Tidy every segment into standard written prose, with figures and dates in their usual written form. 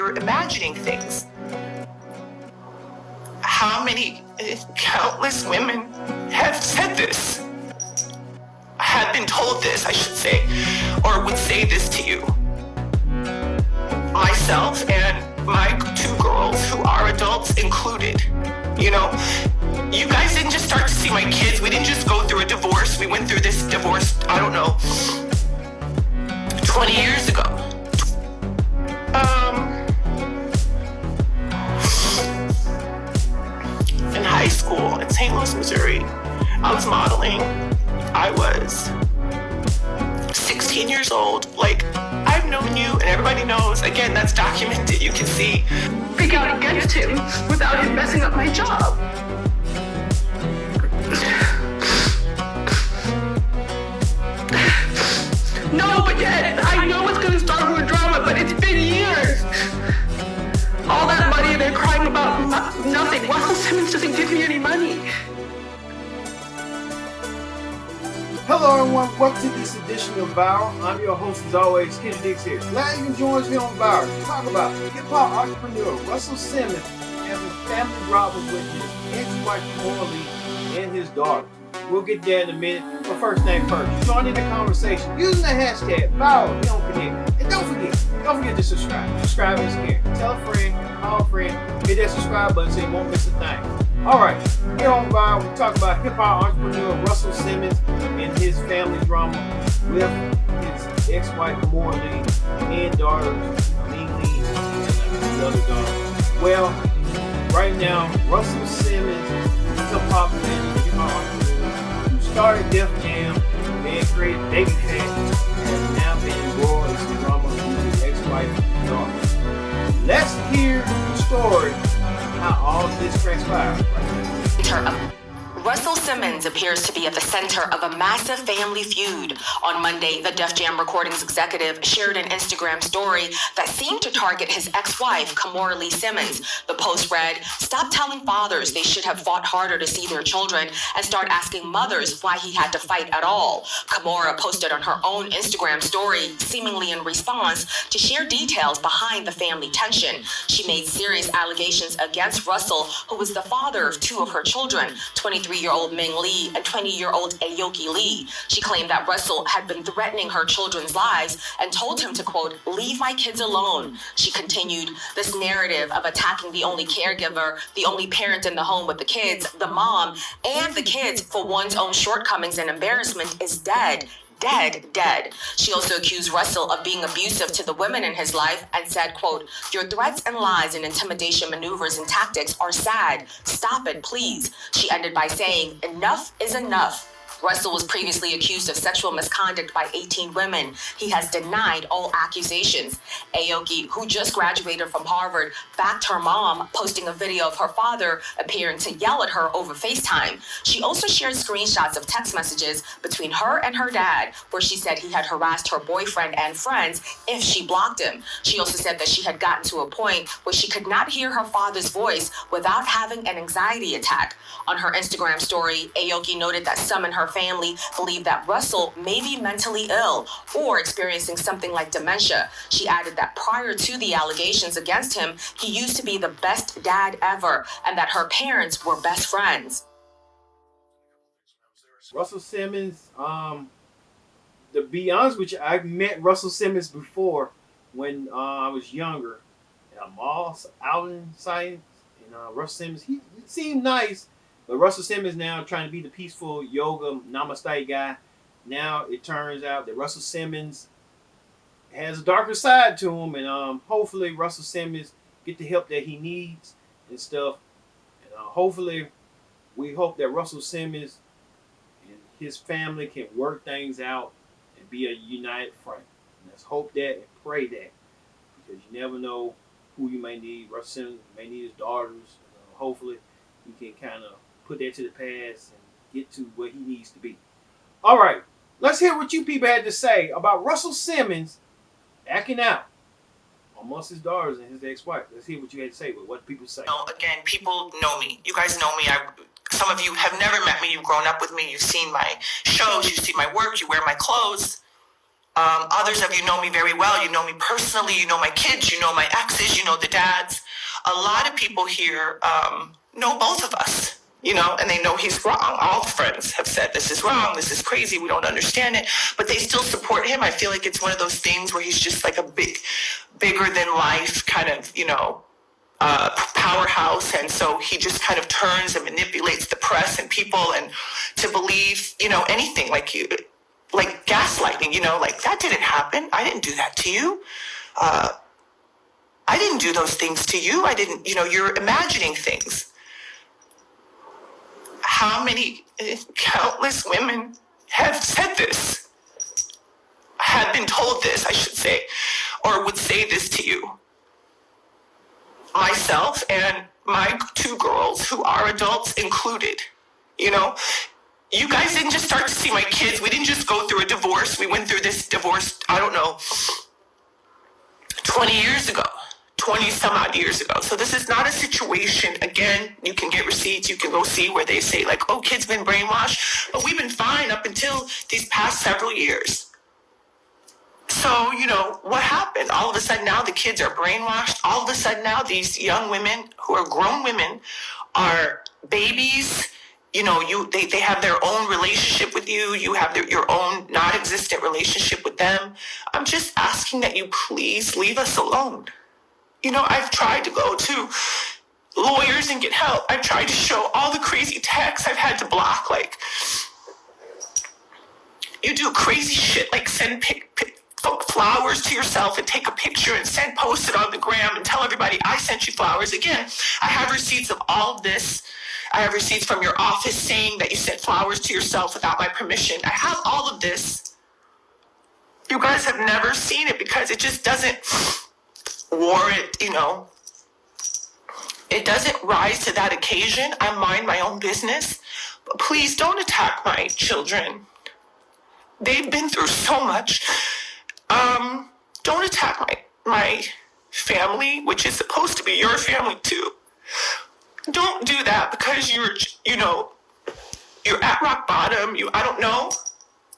you're imagining things. How many countless women have said this? Have been told this, I should say, or would say this to you. Myself and my 2 girls who are adults included. You know, you guys didn't just start to see my kids. We didn't just go through a divorce. We went through this divorce, I don't know, 20 years ago. In high school in St. Louis, Missouri, I was modeling. I was 16 years old. Like, I've known you and everybody knows. Again, that's documented. You can see. Speak out against him without him messing up my job. No, but yet, I know it's going to start with drama, but it's been years. All that money they're crying about nothing. Russell Simmons doesn't give me any money. Hello everyone, welcome to this edition of Viral. I'm your host as always, Kenny Dix here. Glad you can join us here on Viral to talk about hip-hop entrepreneur Russell Simmons having family problems with his ex-wife Kimora and his daughter. We'll get there in a minute, but first thing first, join in the conversation using the hashtag Viral Don't Connect. And don't forget to subscribe. Subscribe is here. Tell a friend, call a friend, hit that subscribe button so you won't miss a thing. Alright, here on Viral, we talk about hip-hop entrepreneur Russell Simmons and his family drama with his ex-wife Kimora and daughters Lee and his other daughter. Well, right now, Russell Simmons, hip-hop entrepreneur who started Def Jam and created Baby Fat, has now been embroiled in some drama with his ex-wife and daughter. Let's hear the story how all of this transpired. Russell Simmons appears to be at the center of a massive family feud. On Monday, the Def Jam Recordings executive shared an Instagram story that seemed to target his ex-wife, Kimora Lee Simmons. The post read, "Stop telling fathers they should have fought harder to see their children and start asking mothers why he had to fight at all." Kimora posted on her own Instagram story, seemingly in response, to share details behind the family tension. She made serious allegations against Russell, who was the father of 2 of her children, 23-year-old Ming Lee and 20-year-old Aoki Lee. She claimed that Russell had been threatening her children's lives and told him to, quote, "leave my kids alone." She continued, "This narrative of attacking the only caregiver, the only parent in the home with the kids, the mom, and the kids for one's own shortcomings and embarrassment is dead. Dead. She also accused Russell of being abusive to the women in his life and said, quote, "Your threats and lies and intimidation maneuvers and tactics are sad. Stop it, please." She ended by saying, "Enough is enough." Russell was previously accused of sexual misconduct by 18 women. He has denied all accusations. Aoki, who just graduated from Harvard, backed her mom, posting a video of her father appearing to yell at her over FaceTime. She also shared screenshots of text messages between her and her dad, where she said he had harassed her boyfriend and friends if she blocked him. She also said that she had gotten to a point where she could not hear her father's voice without having an anxiety attack. On her Instagram story, Aoki noted that some in her family believe that Russell may be mentally ill or experiencing something like dementia. She added that prior to the allegations against him, he used to be the best dad ever and that her parents were best friends. Russell Simmons, to be honest with you, I've met Russell Simmons before when I was younger at a mall outing site. And Russell Simmons, he seemed nice. But Russell Simmons now trying to be the peaceful yoga namaste guy. Now it turns out that Russell Simmons has a darker side to him, and hopefully Russell Simmons get the help that he needs and stuff. And hopefully we hope that Russell Simmons and his family can work things out and be a united front. And let's hope that and pray that, because you never know who you may need. Russell Simmons may need his daughters. Hopefully he can kind of put that to the past and get to where he needs to be. All right, let's hear what you people had to say about Russell Simmons acting out amongst his daughters and his ex-wife. Let's hear what you had to say with what people say. Again, people know me. You guys know me. Some of you have never met me. You've grown up with me. You've seen my shows. You've seen my work. You wear my clothes. Others of you know me very well. You know me personally. You know my kids. You know my exes. You know the dads. A lot of people here know both of us, and they know he's wrong. All the friends have said, this is wrong. This is crazy. We don't understand it. But they still support him. I feel like it's one of those things where he's just like a bigger than life kind of, powerhouse. And so he just kind of turns and manipulates the press and people and to believe, anything like gaslighting, like that didn't happen. I didn't do that to you. I didn't do those things to you. I didn't, you're imagining things. How many countless women have said this, have been told this, I should say, or would say this to you? Myself and my two girls who are adults included, You guys didn't just start to see my kids. We didn't just go through a divorce. We went through this divorce, 20 years ago, 20 some odd years ago. So this is not a situation, again, you can get receipts, you can go see where they say like, oh, kids been brainwashed, but we've been fine up until these past several years. So, what happened? All of a sudden now the kids are brainwashed. All of a sudden now these young women who are grown women are babies. They have their own relationship with you. You have your own non-existent relationship with them. I'm just asking that you please leave us alone. I've tried to go to lawyers and get help. I've tried to show all the crazy texts I've had to block. Like, you do crazy shit like send flowers to yourself and take a picture and post it on the gram and tell everybody I sent you flowers. Again, I have receipts of all of this. I have receipts from your office saying that you sent flowers to yourself without my permission. I have all of this. You guys have never seen it because it just doesn't warrant, it doesn't rise to that occasion. I mind my own business. But please don't attack my children. They've been through so much. Don't attack my family, which is supposed to be your family too. Don't do that because you're at rock bottom. I don't know.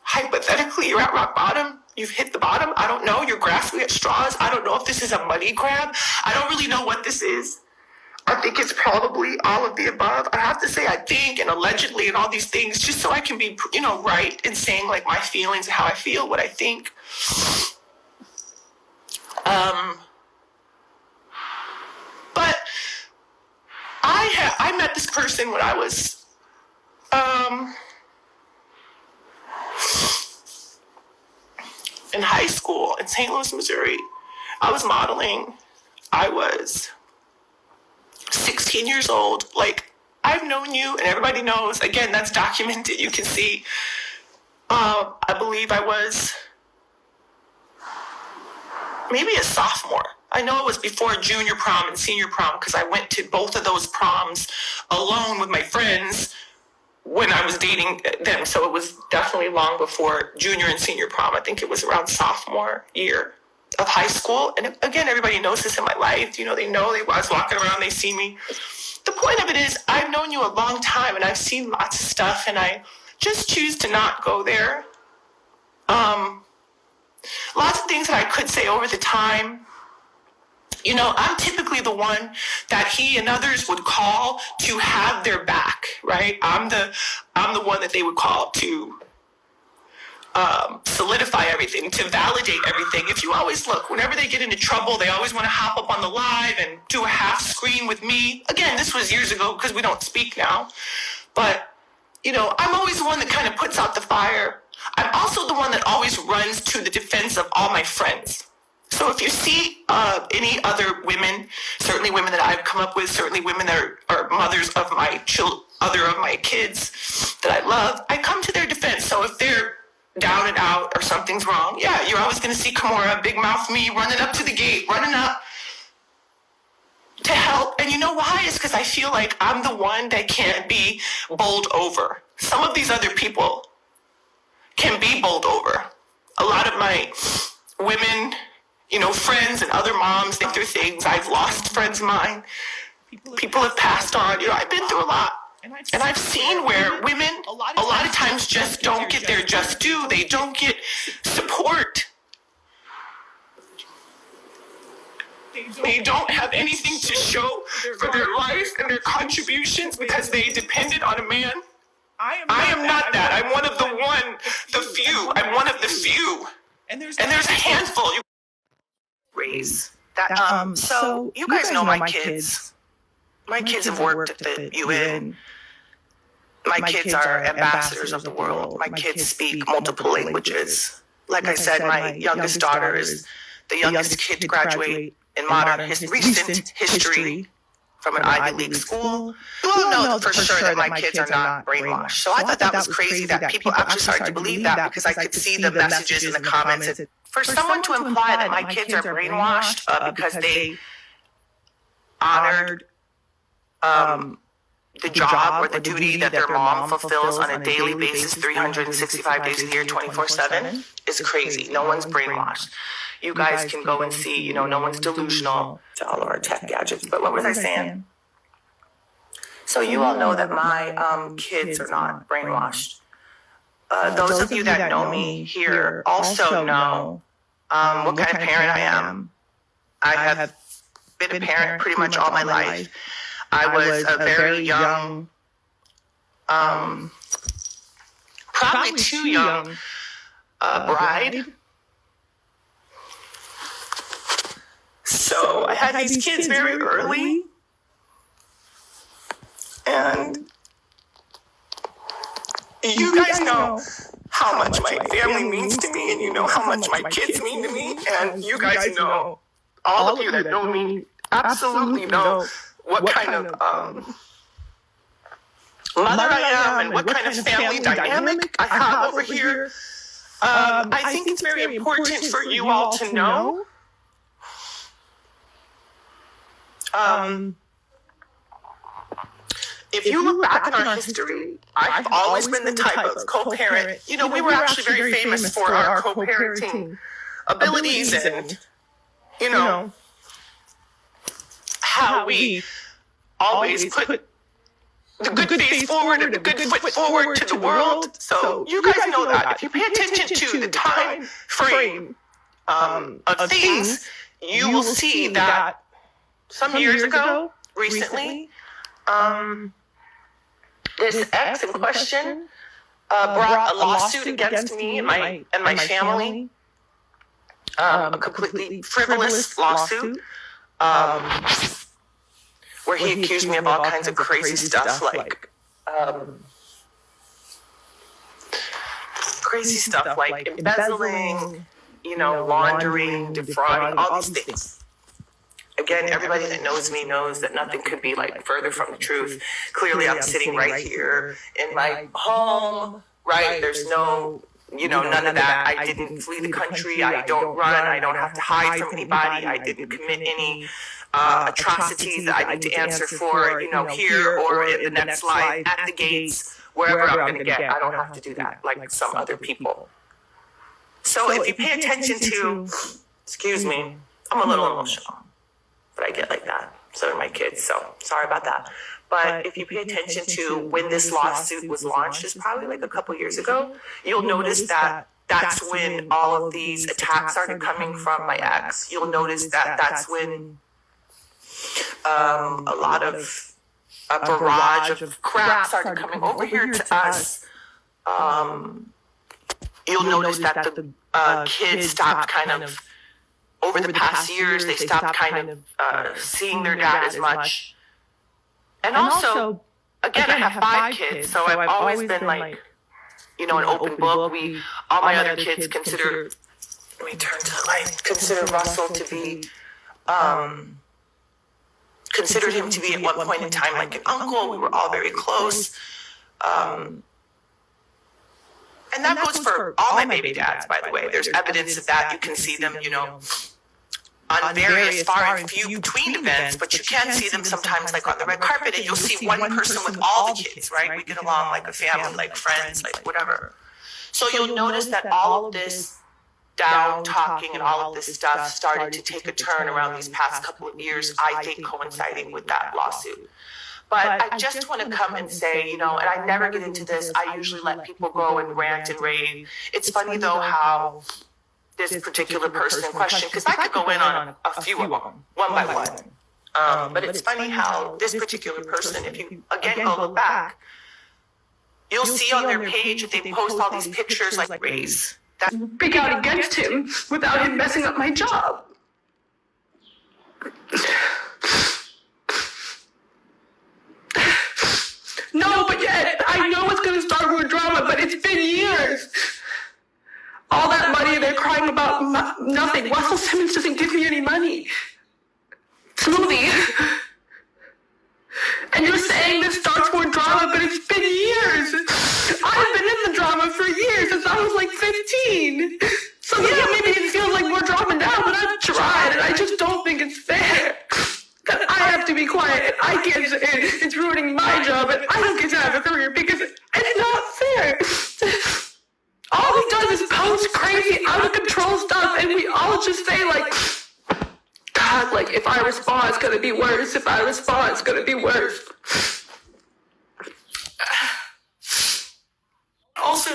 Hypothetically, you're at rock bottom. You've hit the bottom. I don't know. You're grasping at straws. I don't know if this is a money grab. I don't really know what this is. I think it's probably all of the above. I have to say I think and allegedly and all these things just so I can be, right in saying like my feelings and how I feel, what I think. But I met this person when I was in high school in St. Louis, Missouri. I was modeling. I was 16 years old. Like, I've known you and everybody knows. Again, that's documented. You can see. I believe I was maybe a sophomore. I know it was before junior prom and senior prom because I went to both of those proms alone with my friends when I was dating them. So it was definitely long before junior and senior prom. I think it was around sophomore year of high school. And again, everybody knows this in my life. They know I was walking around, they see me. The point of it is I've known you a long time and I've seen lots of stuff and I just choose to not go there. Lots of things that I could say over the time. I'm typically the one that he and others would call to have their back, right? I'm the one that they would call to solidify everything, to validate everything. If you always look, whenever they get into trouble, they always want to hop up on the live and do a half screen with me. Again, this was years ago because we don't speak now. But, I'm always the one that kind of puts out the fire. I'm also the one that always runs to the defense of all my friends. So if you see any other women, certainly women that I've come up with, certainly women that are mothers of my other of my kids that I love, I come to their defense. So if they're down and out or something's wrong, yeah, you're always going to see Kimora, big mouth me, running up to the gate, running up to help. And you know why? It's because I feel like I'm the one that can't be bowled over. Some of these other people can be bowled over. A lot of my women, friends and other moms, they've been through things. I've lost friends of mine. People have passed on. I've been through a lot. And I've seen where women, a lot of times, just don't get their just due. They don't get support. They don't have anything to show for their life and their contributions because they depended on a man. I am not that. I'm one of the few. I'm one of the few. And there's a handful. You raise that. So you guys know my kids. My kids have worked at the UN. My kids are ambassadors of the world. My kids speak multiple languages. Like I said, my youngest daughter is the youngest kid to graduate in recent history from an Ivy League school. You all know for sure that my kids are not brainwashed. So I thought that was crazy that people actually started to believe that because I could see the messages in the comments. For someone to imply that my kids are brainwashed because they honored the job or the duty that their mom fulfills on a daily basis, 365 days a year, 24/7, is crazy. No one's brainwashed. You guys can go and see, no one's delusional to all of our tech gadgets. But what was I saying? So you all know that my kids are not brainwashed. Those of you that know me here also know what kind of parent I am. I have been a parent pretty much all my life. I was a very young, probably too young bride. So I had these kids very early. And you guys know how much my family means to me, and you know how much my kids mean to me. And you guys know, all of you that know me, absolutely know what kind of mother I am and what kind of family dynamic I have over here. I think it's very important for you all to know. If you look back in our history, I've always been the type of co-parent. We were actually very famous for our co-parenting abilities and, how we always put the good face forward and the good foot forward to the world. So you guys know that. If you pay attention to the time frame of things, you will see that some years ago, recently, this ex in question brought a lawsuit against me and my family, a completely frivolous lawsuit, where he accused me of all kinds of crazy stuff, like embezzling, laundering, defrauding, all these things. Again, everybody that knows me knows that nothing could be further from the truth. Clearly, I'm sitting right here in my home, right? There's no, none of that. I didn't flee the country. I don't run. I don't have to hide from anybody. I didn't commit any atrocities that I need to answer for, here or in the next life, at the gates, wherever I'm going to get. I don't have to do that like some other people. So if you pay attention to, excuse me, I'm a little emotional. But I get like that. So do my kids. So sorry about that. But if you pay attention to when this lawsuit was launched, it's probably a couple years ago, you'll notice that that's when all of these attacks started coming from my ex. You'll notice that that's when a lot of a barrage of crap started coming over here to us. You'll notice that the kids stopped kind of, over the past years, they stopped kind of seeing their dad as much. And also, again, I have 5 kids, so I've always been an open book. All my other kids consider, let me turn to the light, consider Russell to be, considered him to be at one point in time like an uncle. We were all very close. And that goes for all my baby dads, by the way. There's evidence of that. You can see them, on various far and few between events, but you can see them sometimes on the red carpet, and you'll see one person with all the kids, right? We get along like a family, like friends, like whatever. So you'll notice that all of this down talking and all of this stuff started to take a turn around these past couple of years, I think coinciding with that lawsuit. But I just want to come and say, and I never get into this. I usually let people go and rant and rave. It's funny, though, how this particular person in question, because I could go in on a few of them, one by one. But it's funny how this particular person, if you, again, go look back, you'll see on their page that they post all these pictures like race. That speak out against him without him messing up my job. No, but yet, I know it's going to start with drama, but it's been years. All that money, they're crying about nothing. Russell Simmons doesn't give me any money. Smoothie. And you're saying this starts with drama, but it's been years. I've been in the drama for years, since I was like 15. So yeah, maybe it feels like more drama now, but I've tried, and I just don't think it's fair. That I have to be quiet, I can't say it. It's ruining my job, and I don't get to have a career because it's not fair. All he does is post crazy, out of control stuff, and we all just say like, God, like if I respond, it's gonna be worse. If I respond, it's gonna be worse. Also,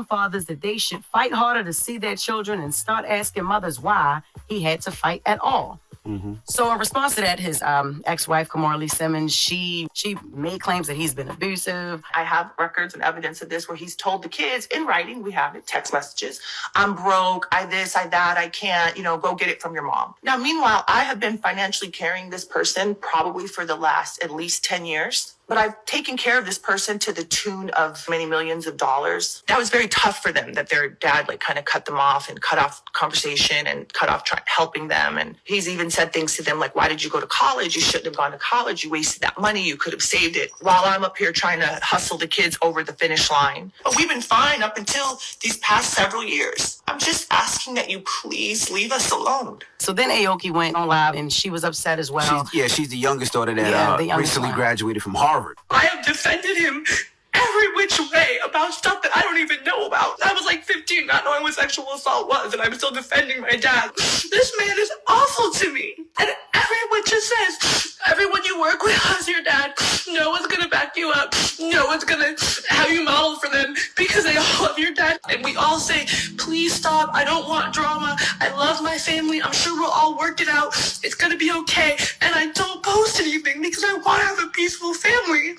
fathers that they should fight harder to see their children and start asking mothers why he had to fight at all. Mm-hmm. So in response to that, his ex-wife, Kimora Simmons, she made claims that he's been abusive. I have records and evidence of this where he's told the kids in writing, we have it, text messages, I'm broke, I this, I that, I can't, go get it from your mom. Now, meanwhile, I have been financially carrying this person probably for the last at least 10 years. But I've taken care of this person to the tune of many millions of dollars. That was very tough for them that their dad kind of cut them off and cut off conversation and cut off helping them. And he's even said things to them like, why did you go to college? You shouldn't have gone to college. You wasted that money. You could have saved it, while I'm up here trying to hustle the kids over the finish line. But we've been fine up until these past several years. I'm just asking that you please leave us alone. So then Aoki went on live and she was upset as well. She's the youngest daughter that recently graduated from Harvard. I have defended him every which way about stuff that I don't even know about. I was like 15, not knowing what sexual assault was, and I'm still defending my dad. This man is awful to me. And everyone just says, everyone you work with as your dad, no one's gonna back you up. No one's gonna have you model for them because they all love your dad. And we all say, please stop. I don't want drama. I love my family. I'm sure we'll all work it out. It's gonna be okay. And I don't post anything because I want to have a peaceful family.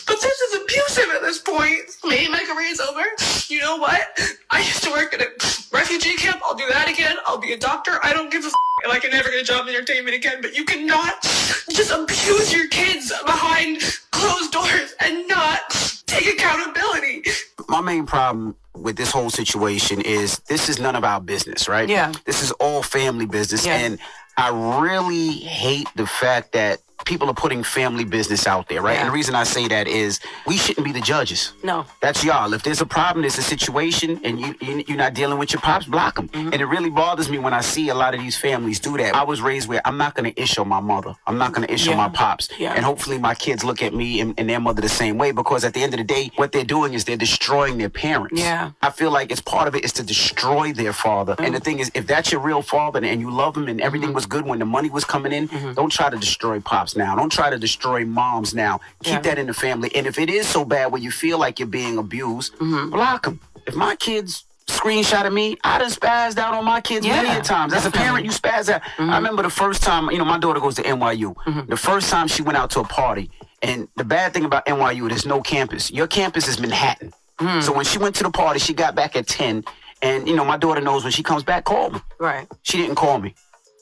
But this is abusive at this point. Maybe my career is over. You know what? I used to work at a refugee camp. I'll do that again. I'll be a doctor. I don't give a and I can never get a job in entertainment again. But you cannot just abuse your kids behind closed doors and not take accountability. My main problem with this whole situation is this is none of our business, right? Yeah. This is all family business. Yeah. And I really hate the fact that people are putting family business out there, right? Yeah. And the reason I say that is we shouldn't be the judges. No. That's y'all. If there's a problem, there's a situation, and you're not dealing with your pops, block them. Mm-hmm. And it really bothers me when I see a lot of these families do that. I was raised where I'm not going to issue my mother. I'm not going to issue my pops. Yeah. And hopefully my kids look at me and their mother the same way, because at the end of the day, what they're doing is they're destroying their parents. Yeah. I feel like it's part of it is to destroy their father. Mm-hmm. And the thing is, if that's your real father and you love him and everything was good when the money was coming in, don't try to destroy pops now. Don't try to destroy moms now. Keep that in the family. And if it is so bad where you feel like you're being abused, block them. If my kids screenshot of me, I done spazzed out on my kids many a times. As a parent, you spaz out. I remember the first time, my daughter goes to NYU. The first time she went out to a party, and the bad thing about NYU, there's no campus. Your campus is Manhattan. So when she went to the party, she got back at 10, and, my daughter knows when she comes back, call me. Right. She didn't call me.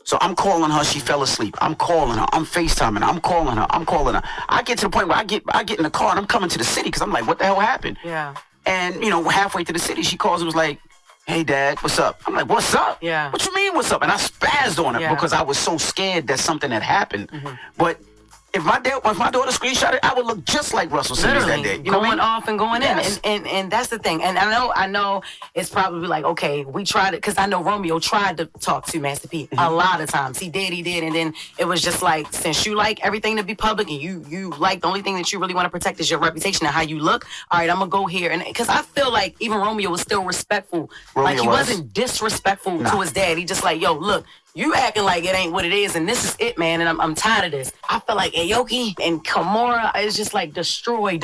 So I'm calling her. She fell asleep. I'm calling her. I'm FaceTiming. I'm calling her. I get to the point where I get in the car and I'm coming to the city because I'm like, what the hell happened? Yeah. And, halfway to the city, she calls and was like, hey, Dad, what's up? I'm like, what's up? Yeah. What you mean, what's up? And I spazzed on her because I was so scared that something had happened. But if my daughter screenshot it, I would look just like Russell Simmons that day. Going off and going in. And that's the thing. And I know it's probably like, okay, we tried it, because I know Romeo tried to talk to Master P a lot of times. He did. And then it was just like, since you like everything to be public and you like the only thing that you really want to protect is your reputation and how you look, all right, I'm going to go here. And because I feel like even Romeo was still respectful. Like he wasn't disrespectful to his dad. He just like, yo, look, You acting like it ain't what it is, and this is it, man. And I'm tired of this. I feel like Aoki and Kimora is just like destroy.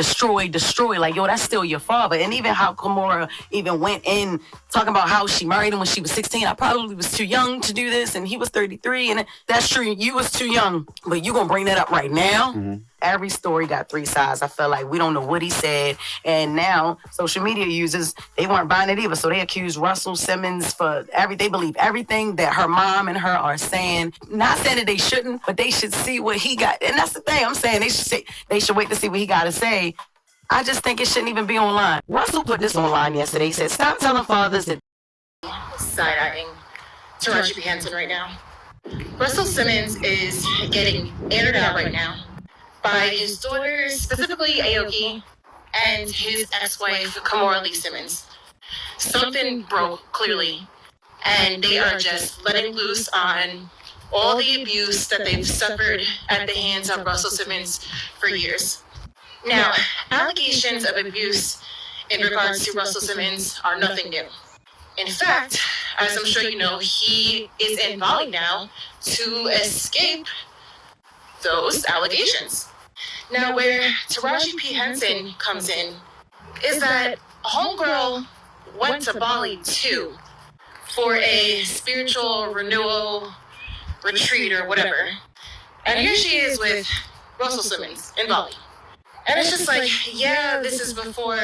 Like, yo, that's still your father. And even how Kimora even went in talking about how she married him when she was 16. I probably was too young to do this, and he was 33. And that's true. You was too young, but you gonna bring that up right now? Mm-hmm. Every story got three sides. I feel like we don't know what he said. And now social media users, they weren't buying it either. So they accused Russell Simmons for they believe everything that her mom and her are saying. Not saying that they shouldn't, but they should see what he got. And that's the thing I'm saying. They should wait to see what he got to say. I just think it shouldn't even be online. Russell put this online yesterday. He said, stop telling fathers that. Side-eyeing Taraji P. Henson right now. Russell Simmons is getting aired out right now by his daughters, specifically Aoki, and his ex-wife, Kimora Lee Simmons. Something broke, clearly, and they are just letting loose on all the abuse that they've suffered at the hands of Russell Simmons for years. Now, allegations of abuse in regards to Russell Simmons are nothing new. In fact, as I'm sure you know, he is in Bali now to escape those allegations. Now, where Taraji P. Henson comes in is that homegirl went to Bali too for a spiritual renewal retreat or whatever. And here she is with Russell Simmons in Bali. And it's just like, yeah, this is before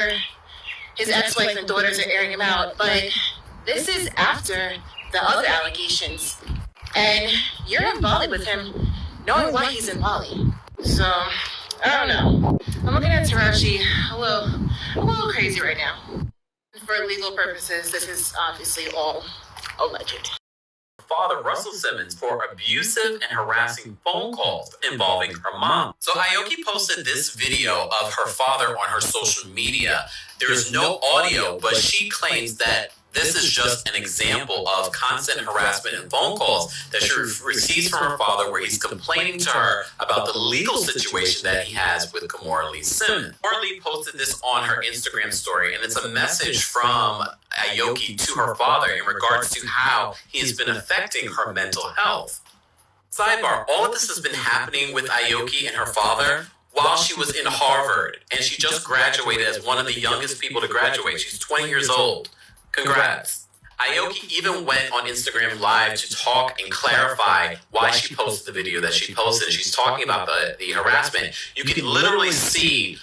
his ex-wife and daughters are airing him out, but this is after the other allegations. And you're in Bali with him, knowing why he's in Bali. So, I don't know. I'm looking at Taraji a little crazy right now. For legal purposes, this is obviously all alleged. Father Russell Simmons for abusive and harassing phone calls involving her mom. So Aoki posted this video of her father on her social media. There's no audio, but she claims that this is just an example of constant harassment and phone calls that she receives from her father, where he's complaining to her about the legal situation that he has with Kimora Lee Simmons. Kimora Lee posted this on her Instagram story, and it's a message from Aoki to her father in regards to how he has been affecting her mental health. Sidebar, all of this has been happening with Aoki and her father while she was in Harvard, and she just graduated as one of the youngest people to graduate. She's 20 years old. Congrats. Aoki even went on Instagram Live to talk and clarify why she posted the video that she posted. She's talking about the harassment. You can literally see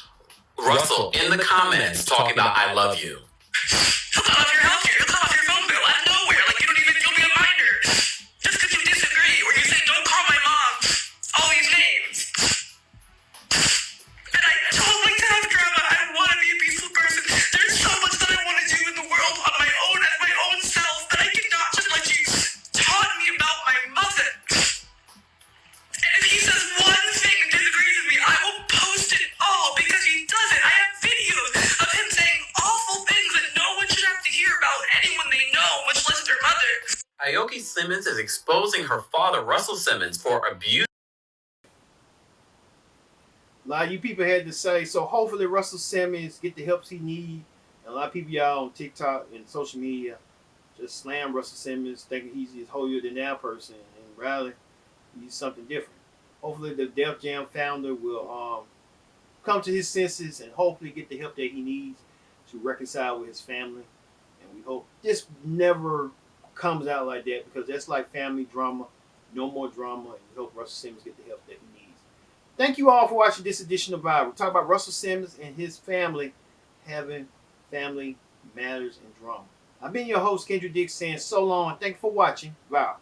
Russell in the comments talking about, I love you. He'll cut off your healthcare. He'll cut off your phone bill out of nowhere. Like, you'll be a minor. Just because you disagree, or you say, don't call my mom all these names. And I told my task grandma, I want to be a peaceful person. There's so much that I want to do in the world on my own, as my own self, that I cannot just let you taunt me about my mother. And if he says one thing and disagrees with me, I will post it all, because he does it. I have videos of him saying awful things that no one should have to hear about anyone they know, much less their mother. Aoki Simmons is exposing her father, Russell Simmons, for abuse. A lot of you people had to say, so hopefully Russell Simmons get the help he needs. And a lot of people y'all on TikTok and social media just slam Russell Simmons, thinking he's this holier-than-thou person, and rather he's something different. Hopefully the Def Jam founder will come to his senses and hopefully get the help that he needs to reconcile with his family. And we hope this never comes out like that, because that's like family drama. No more drama. And we hope Russell Simmons get the help that he needs. Thank you all for watching this edition of Vibe. We're talking about Russell Simmons and his family having family matters and drama. I've been your host, Kendrick Dix, saying so long. Thank you for watching. Vibe.